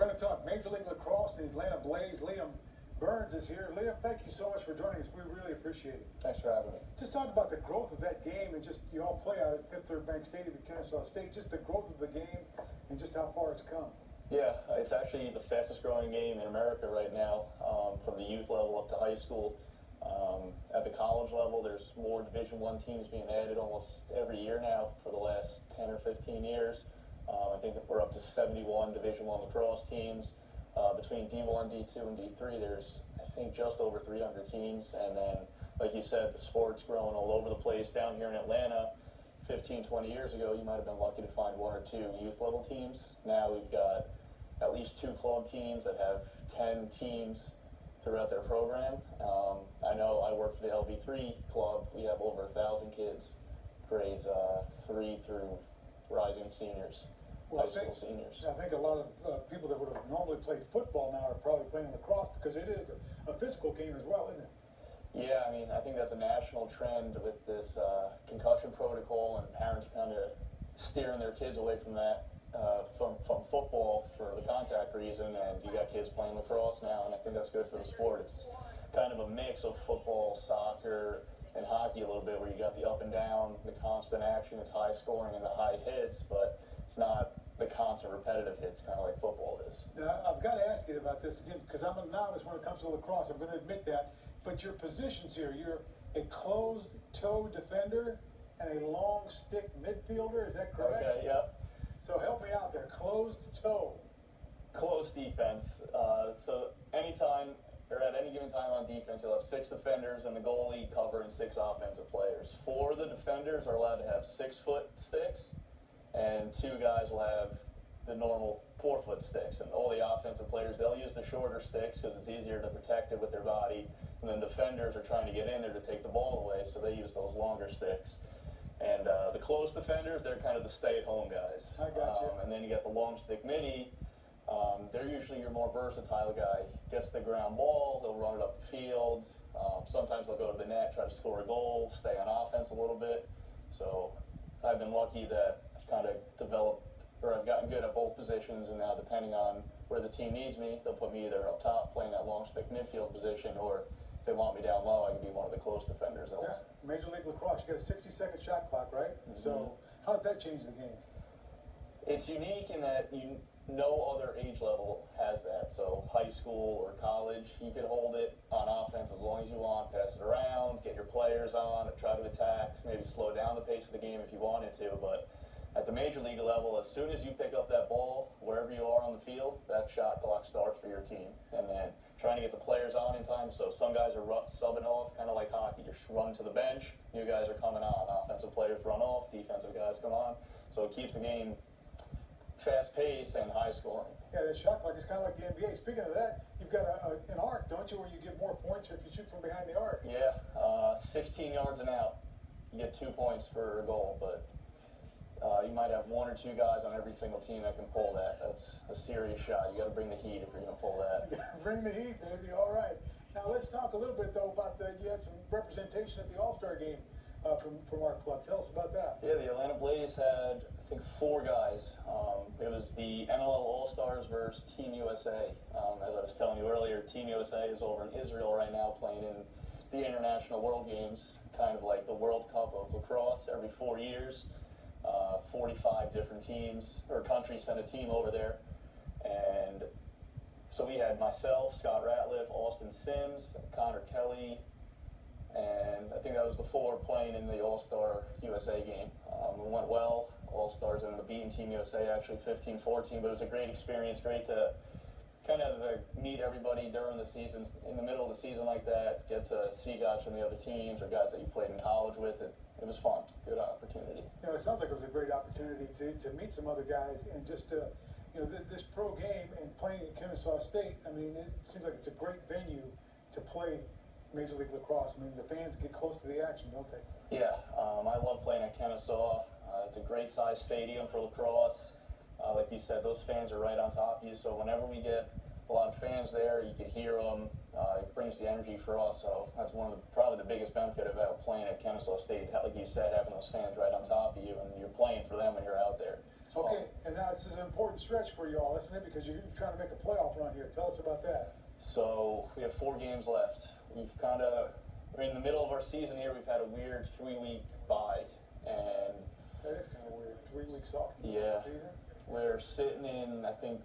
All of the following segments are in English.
We're going to talk Major League Lacrosse, the Atlanta Blaze. Liam Byrnes is here. Liam, thank you so much for joining us. We really appreciate it. Thanks for having me. Just talk about the growth of that game, and just you all play out at Fifth Third Bank Stadium in Kennesaw State. Just the growth of the game and just how far it's come. Yeah, it's actually the fastest growing game in America right now, from the youth level up to high school. At the college level, there's more Division I teams being added almost every year now for the last 10 or 15 years. I think we're up to 71 Division I lacrosse teams. Between D1, D2, and D3, there's, I think, just over 300 teams. And then, like you said, the sport's growing all over the place. Down here in Atlanta, 15, 20 years ago, you might have been lucky to find one or two youth level teams. Now we've got at least 2 club teams that have 10 teams throughout their program. I know I work for the LB3 club. We have over 1,000 kids, grades 3 through rising seniors, high school seniors. I think a lot of people that would have normally played football now are probably playing lacrosse because it is a physical game as well, isn't it? Yeah, I mean, I think that's a national trend with this concussion protocol, and parents are kind of steering their kids away from that, from football for the contact reason, and you got kids playing lacrosse now, and I think that's good for the sport. It's kind of a mix of football, soccer, and hockey a little bit, where you got the up and down, the constant action, it's high scoring and the high hits, but it's not the constant repetitive hits, kind of like football is. Now, I've got to ask you about this again, because I'm a novice when it comes to lacrosse. I'm going to admit that. But your positions here, you're a closed-toe defender and a long-stick midfielder. Is that correct? Okay, yep. So help me out there. Closed-toe. Close defense. So anytime, or at any given time on defense, you'll have 6 defenders and the goalie covering 6 offensive players. 4 of the defenders are allowed to have 6-foot sticks, and 2 guys will have the normal 4-foot sticks. And all the offensive players, they'll use the shorter sticks because it's easier to protect it with their body. And then defenders are trying to get in there to take the ball away, so they use those longer sticks. And the close defenders, they're kind of the stay-at-home guys. I got you. And then you got the long stick midi. They're usually your more versatile guy. Gets the ground ball, they'll run it up the field. Sometimes they'll go to the net, try to score a goal, stay on offense a little bit. So I've been lucky that I've kind of developed, or I've gotten good at both positions, and now depending on where the team needs me, they'll put me either up top playing that long stick midfield position, or if they want me down low, I can be one of the close defenders. Yeah. Major League Lacrosse, you got a 60-second shot clock, right? Mm-hmm. So how does that change the game? It's unique in that no other age level has that. So high school or college, you could hold it on offense as long as you want, pass it around, get your players on, try to attack, maybe slow down the pace of the game if you wanted to. But at the major league level, as soon as you pick up that ball, wherever you are on the field, that shot clock starts for your team. And then trying to get the players on in time. So some guys are subbing off, kind of like hockey. You're running to the bench, new guys are coming on. Offensive players run off, defensive guys come on. So it keeps the game fast-paced and high-scoring. Yeah, that shot clock is kind of like the NBA. Speaking of that, you've got an arc, don't you, where you get more points if you shoot from behind the arc? Yeah, 16 yards and out, you get 2 points for a goal, but you might have 1 or 2 guys on every single team that can pull that. That's a serious shot. You got to bring the heat if you're going to pull that. Bring the heat, baby. All right. Now let's talk a little bit though about you had some representation at the All-Star game from our club. Tell us about that. Yeah, the Atlanta Blaze had, I think, 4 guys. It was the NLL All-Stars versus Team USA. As I was telling you earlier, Team USA is over in Israel right now playing in the International World Games, kind of like the World Cup of lacrosse every 4 years. 45 different teams, or countries sent a team over there. And so we had myself, Scott Ratliff, Austin Sims, Connor Kelly, and I think that was the 4 playing in the All-Star USA game. It went well. All-Stars ended up beating Team USA actually 15-14, but it was a great experience, great to kind of meet everybody during the seasons, in the middle of the season like that, get to see guys from the other teams or guys that you played in college with. It was fun, good opportunity. You know, it sounds like it was a great opportunity to meet some other guys and just you know, this pro game and playing at Kennesaw State. I mean, it seems like it's a great venue to play Major League Lacrosse. I mean, the fans get close to the action, don't they? Yeah, I love playing at Kennesaw. It's a great size stadium for lacrosse. Like you said, those fans are right on top of you, so whenever we get a lot of fans there, you can hear them. It brings the energy for us, so that's probably the biggest benefit about playing at Kennesaw State. Like you said, having those fans right on top of you, and you're playing for them when you're out there. Okay, and now this is an important stretch for you all, isn't it? Because you're trying to make a playoff run here. Tell us about that. So we have 4 games left. We're in the middle of our season here. We've had a weird 3-week bye, and That is kind of weird. 3 weeks off. Yeah. Season. we're sitting in, I think,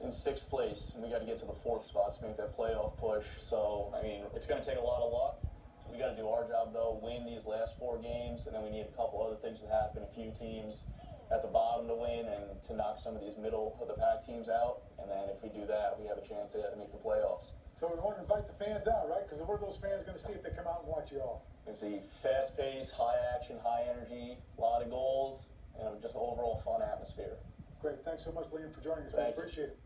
in 6th place, and we got to get to the 4th spot to make that playoff push. So, I mean, it's going to take a lot of luck. We got to do our job though, win these last 4 games, and then we need a couple other things to happen. A few teams at the bottom to win, and to knock some of these middle of the pack teams out. And then if we do that, we have a chance to make the playoffs. So we want to invite the fans out, right? Because what are those fans going to see if they come out and watch you all? You can see fast pace, high action, high energy, a lot of goals, and just an overall fun atmosphere. Great. Thanks so much, Liam, for joining us. We Thank you. appreciate it.